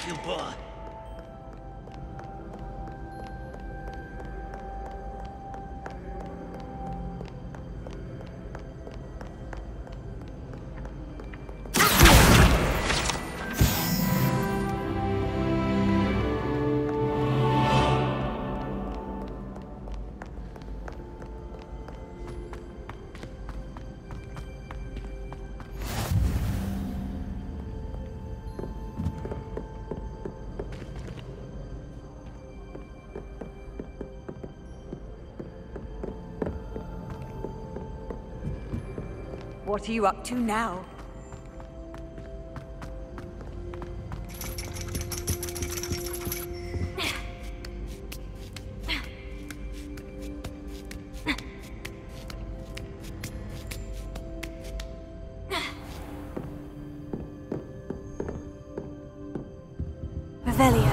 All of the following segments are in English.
you, boy. What are you up to now? Revelio.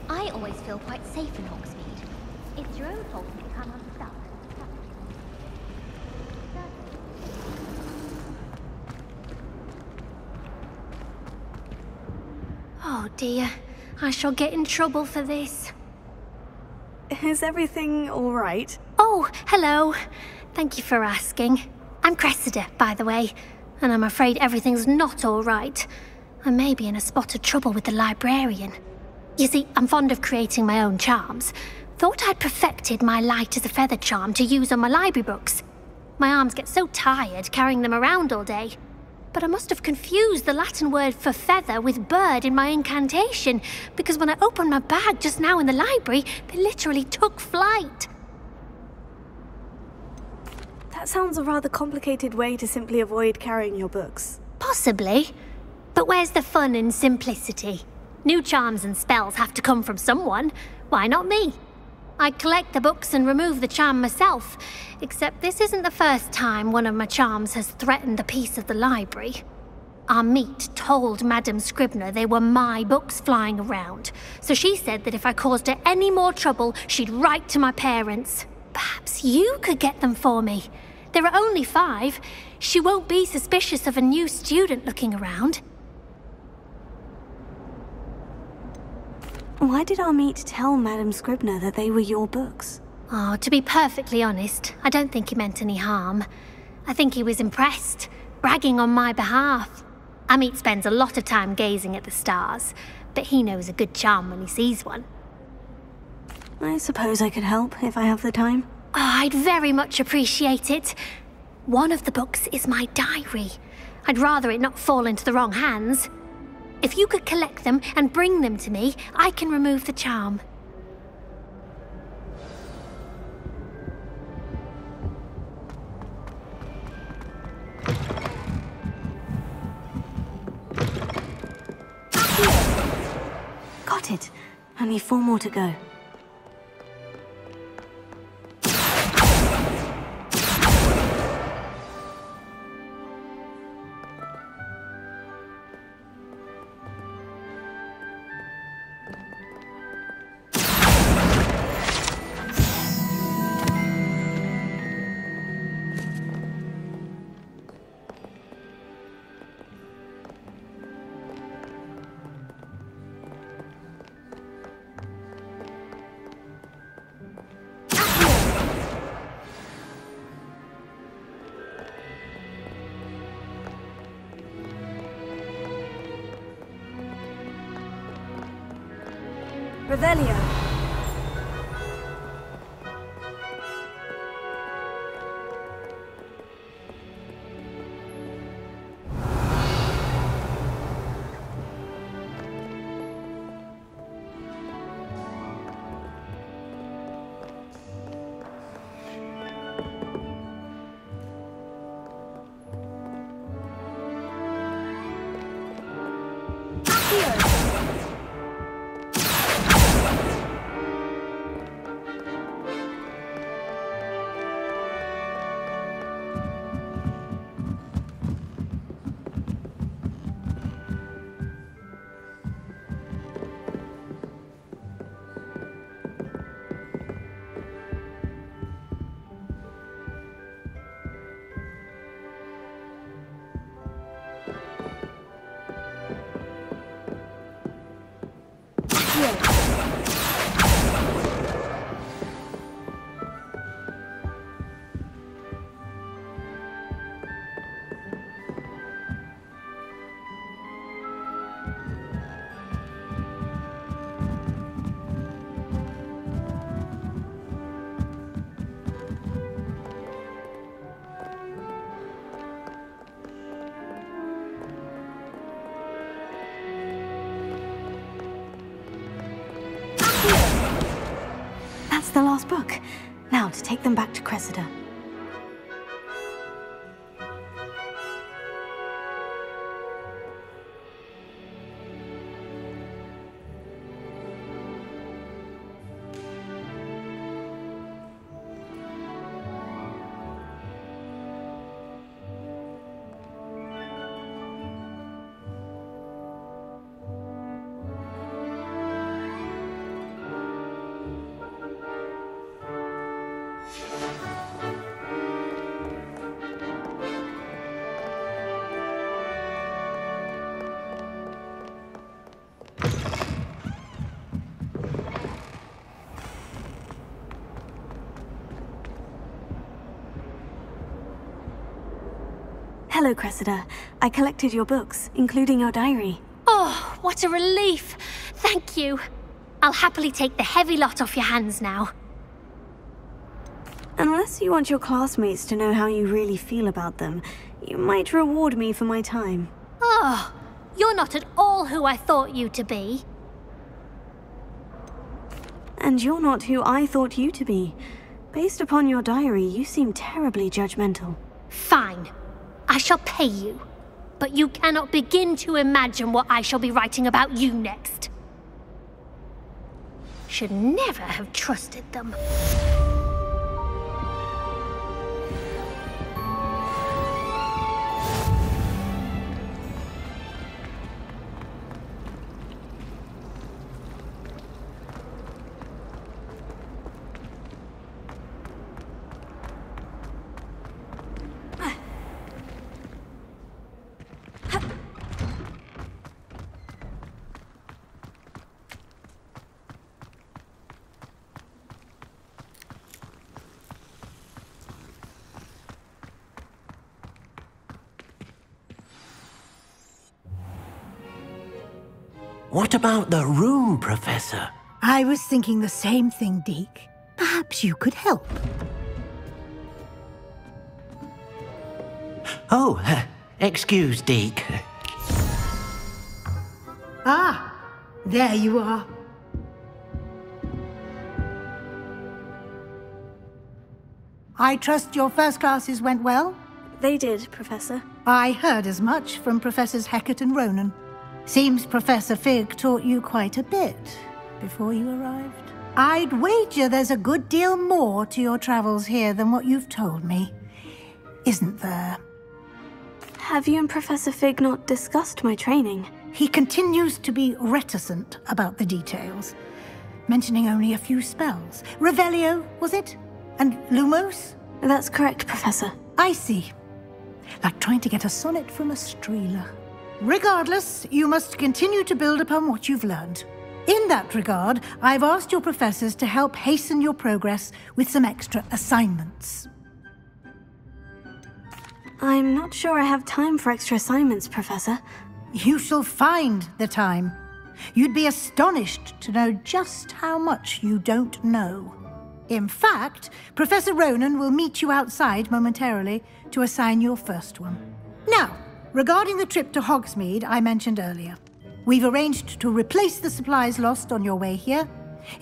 I always feel quite safe in Hogsmeade. It's your own fault if you can't understand. Oh dear, I shall get in trouble for this. Is everything all right? Oh, hello. Thank you for asking. I'm Cressida, by the way, and I'm afraid everything's not all right. I may be in a spot of trouble with the librarian. You see, I'm fond of creating my own charms. Thought I'd perfected my light as a feather charm to use on my library books. My arms get so tired carrying them around all day. But I must have confused the Latin word for feather with bird in my incantation, because when I opened my bag just now in the library, they literally took flight. That sounds a rather complicated way to simply avoid carrying your books. Possibly. But where's the fun in simplicity? New charms and spells have to come from someone. Why not me? I collect the books and remove the charm myself, except this isn't the first time one of my charms has threatened the peace of the library. Our meet told Madame Scribner they were my books flying around, so she said that if I caused her any more trouble, she'd write to my parents. Perhaps you could get them for me. There are only 5. She won't be suspicious of a new student looking around. Why did our meet tell Madame Scribner that they were your books? Oh, to be perfectly honest, I don't think he meant any harm. I think he was impressed, bragging on my behalf. Amit spends a lot of time gazing at the stars, but he knows a good charm when he sees one. I suppose I could help if I have the time. Oh, I'd very much appreciate it. One of the books is my diary. I'd rather it not fall into the wrong hands. If you could collect them and bring them to me, I can remove the charm. Got it. Only 4 more to go. Revelio. That's the last book. Now to take them back to Cressida. Hello, Cressida. I collected your books, including your diary. Oh, what a relief! Thank you. I'll happily take the heavy lot off your hands now. Unless you want your classmates to know how you really feel about them, you might reward me for my time. Oh, you're not at all who I thought you to be. And you're not who I thought you to be. Based upon your diary, you seem terribly judgmental. Fine. I shall pay you. But you cannot begin to imagine what I shall be writing about you next. Should never have trusted them. What about the room, Professor? I was thinking the same thing, Deke. Perhaps you could help. Oh, excuse, Deke. Ah, there you are. I trust your first classes went well? They did, Professor. I heard as much from Professors Hecat and Ronan. Seems Professor Fig taught you quite a bit before you arrived. I'd wager there's a good deal more to your travels here than what you've told me, isn't there? Have you and Professor Fig not discussed my training? He continues to be reticent about the details, mentioning only a few spells. Revelio, was it? And Lumos? That's correct, Professor. I see. Like trying to get a sonnet from a streeler. Regardless, you must continue to build upon what you've learned. In that regard, I've asked your professors to help hasten your progress with some extra assignments. I'm not sure I have time for extra assignments, Professor. You shall find the time. You'd be astonished to know just how much you don't know. In fact, Professor Ronan will meet you outside momentarily to assign your first one. Now, regarding the trip to Hogsmeade I mentioned earlier, we've arranged to replace the supplies lost on your way here,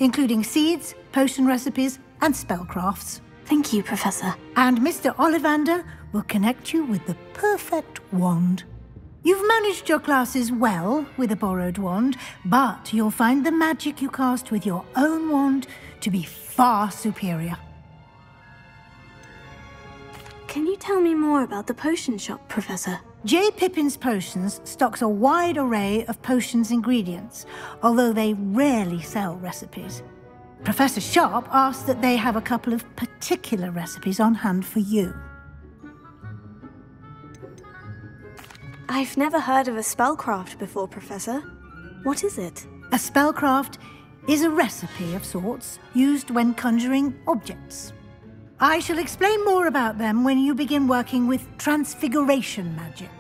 including seeds, potion recipes, and spellcrafts. Thank you, Professor. And Mr. Ollivander will connect you with the perfect wand. You've managed your classes well with a borrowed wand, but you'll find the magic you cast with your own wand to be far superior. Can you tell me more about the potion shop, Professor? J. Pippin's Potions stocks a wide array of potions ingredients, although they rarely sell recipes. Professor Sharp asked that they have a couple of particular recipes on hand for you. I've never heard of a spellcraft before, Professor. What is it? A spellcraft is a recipe of sorts used when conjuring objects. I shall explain more about them when you begin working with transfiguration magic.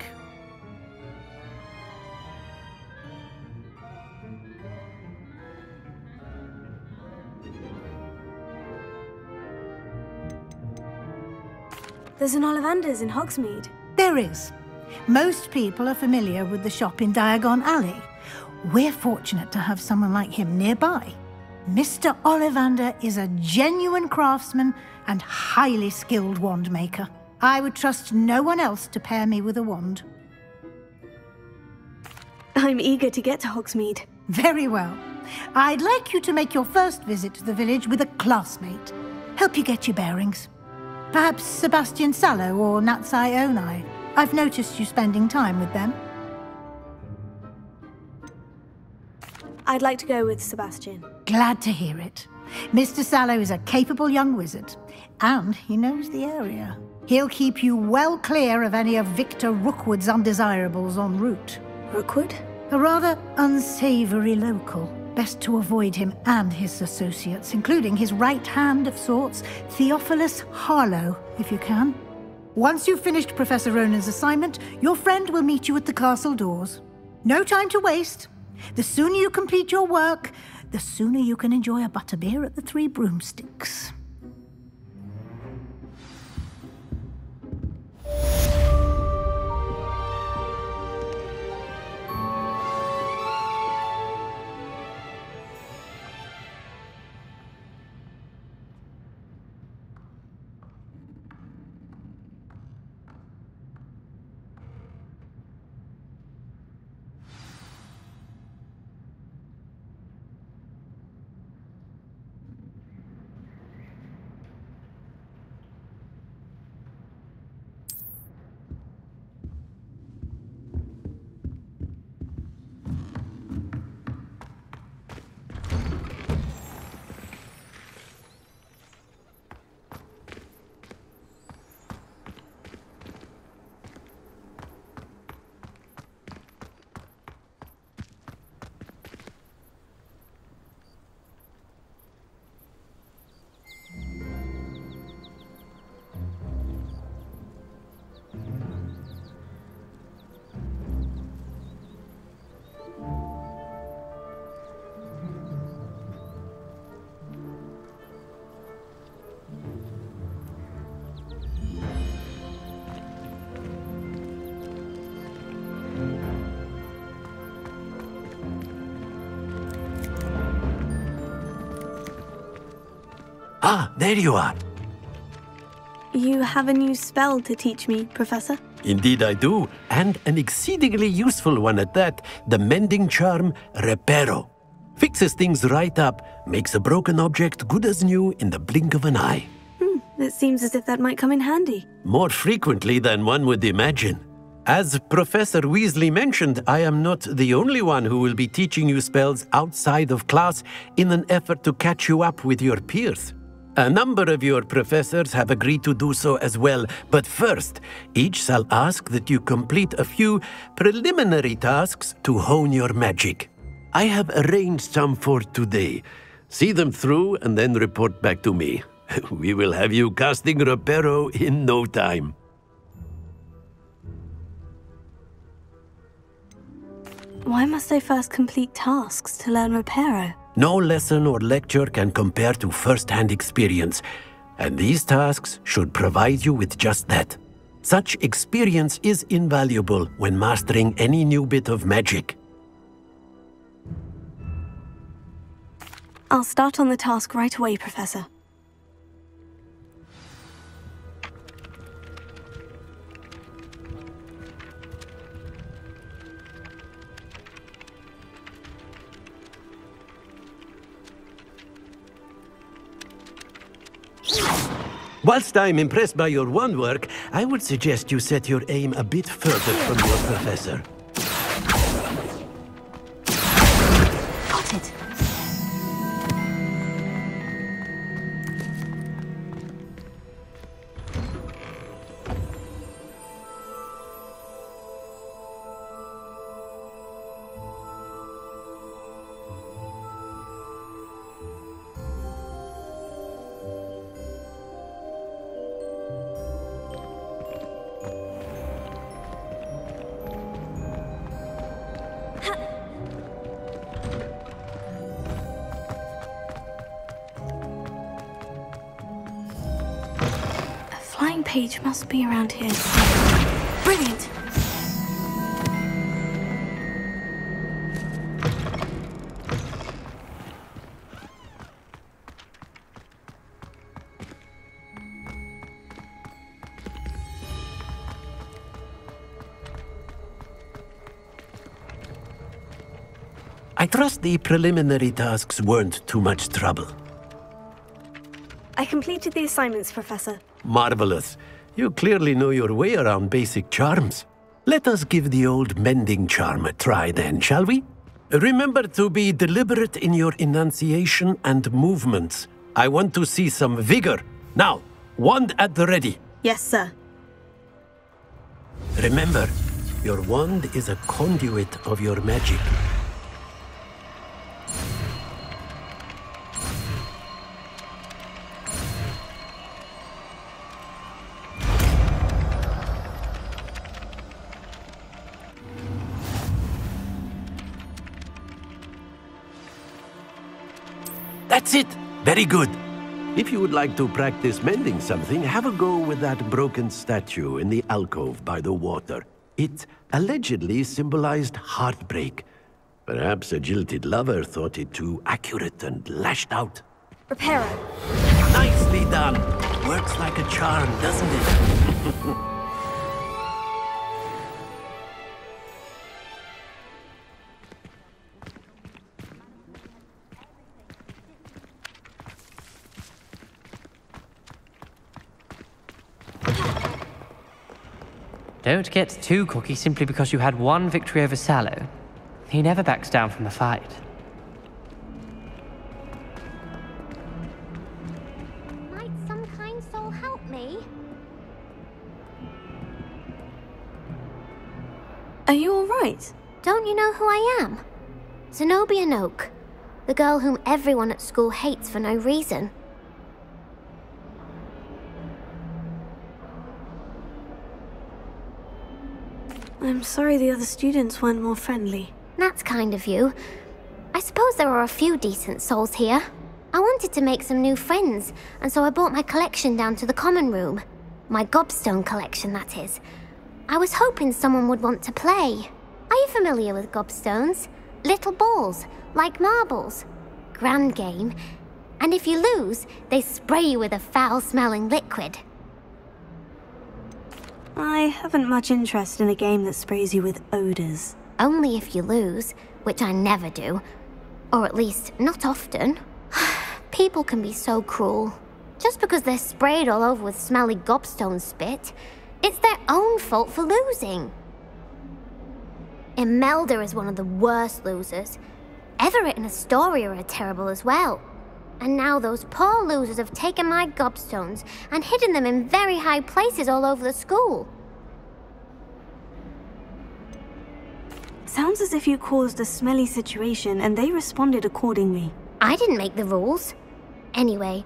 There's an Ollivander's in Hogsmeade. There is. Most people are familiar with the shop in Diagon Alley. We're fortunate to have someone like him nearby. Mr. Ollivander is a genuine craftsman and highly skilled wand maker. I would trust no one else to pair me with a wand. I'm eager to get to Hogsmeade. Very well. I'd like you to make your first visit to the village with a classmate. Help you get your bearings. Perhaps Sebastian Sallow or Natsai Onai. I've noticed you spending time with them. I'd like to go with Sebastian. Glad to hear it. Mr. Sallow is a capable young wizard, and he knows the area. He'll keep you well clear of any of Victor Rookwood's undesirables en route. Rookwood? A rather unsavory local. Best to avoid him and his associates, including his right hand of sorts, Theophilus Harlow, if you can. Once you've finished Professor Ronan's assignment, your friend will meet you at the castle doors. No time to waste. The sooner you complete your work, the sooner you can enjoy a butterbeer at the Three Broomsticks. Ah, there you are. You have a new spell to teach me, Professor? Indeed I do, and an exceedingly useful one at that, the mending charm Reparo. Fixes things right up, makes a broken object good as new in the blink of an eye. It seems as if that might come in handy. More frequently than one would imagine. As Professor Weasley mentioned, I am not the only one who will be teaching you spells outside of class in an effort to catch you up with your peers. A number of your professors have agreed to do so as well, but first, each shall ask that you complete a few preliminary tasks to hone your magic. I have arranged some for today. See them through and then report back to me. We will have you casting Reparo in no time. Why must I first complete tasks to learn Reparo? No lesson or lecture can compare to first-hand experience, and these tasks should provide you with just that. Such experience is invaluable when mastering any new bit of magic. I'll start on the task right away, Professor. Whilst I'm impressed by your wand work, I would suggest you set your aim a bit further from your professor. Got it. Flying page must be around here. Brilliant! I trust the preliminary tasks weren't too much trouble. I completed the assignments, Professor. Marvelous. You clearly know your way around basic charms. Let us give the old mending charm a try then, shall we? Remember to be deliberate in your enunciation and movements. I want to see some vigor. Now, wand at the ready. Yes, sir. Remember, your wand is a conduit of your magic. That's it! Very good. If you would like to practice mending something, have a go with that broken statue in the alcove by the water. It allegedly symbolized heartbreak. Perhaps a jilted lover thought it too accurate and lashed out. Reparo. Nicely done! Works like a charm, doesn't it? Don't get too cocky simply because you had one victory over Sallow. He never backs down from a fight. Might some kind soul help me? Are you alright? Don't you know who I am? Zenobia Noak, the girl whom everyone at school hates for no reason. I'm sorry the other students weren't more friendly. That's kind of you. I suppose there are a few decent souls here. I wanted to make some new friends, and so I brought my collection down to the common room. My gobstone collection, that is. I was hoping someone would want to play. Are you familiar with gobstones? Little balls, like marbles. Grand game. And if you lose, they spray you with a foul-smelling liquid. I haven't much interest in a game that sprays you with odors. Only if you lose, which I never do. Or at least, not often. People can be so cruel. Just because they're sprayed all over with smelly gobstone spit, it's their own fault for losing. Imelda is one of the worst losers. Everett and Astoria are terrible as well. And now those poor losers have taken my gobstones and hidden them in very high places all over the school. Sounds as if you caused a smelly situation and they responded accordingly. I didn't make the rules. Anyway,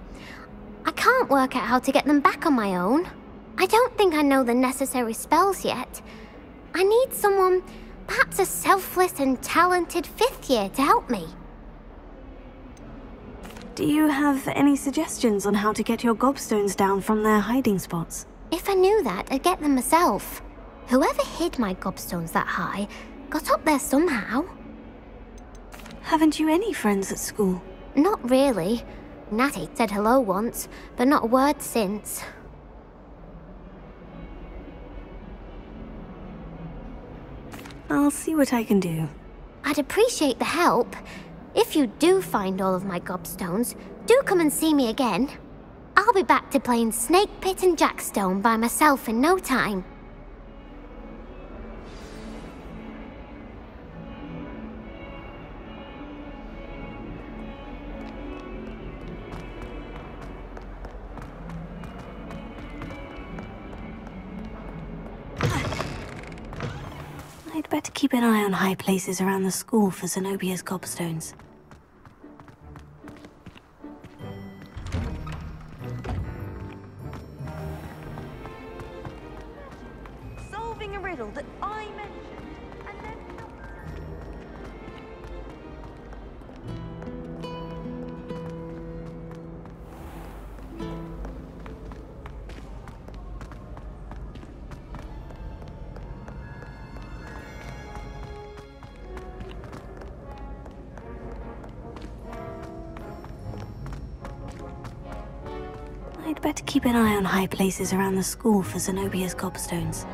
I can't work out how to get them back on my own. I don't think I know the necessary spells yet. I need someone, perhaps a selfless and talented 5th year to help me. Do you have any suggestions on how to get your gobstones down from their hiding spots? If I knew that, I'd get them myself. Whoever hid my gobstones that high got up there somehow. Haven't you any friends at school? Not really. Natty said hello once, but not a word since. I'll see what I can do. I'd appreciate the help. If you do find all of my gobstones, do come and see me again. I'll be back to playing Snake Pit and Jackstone by myself in no time. I'd better keep an eye on high places around the school for Zenobia's gobstones. Solving a riddle that I mentioned, and then... I'd better keep an eye on high places around the school for Zenobia's gobstones.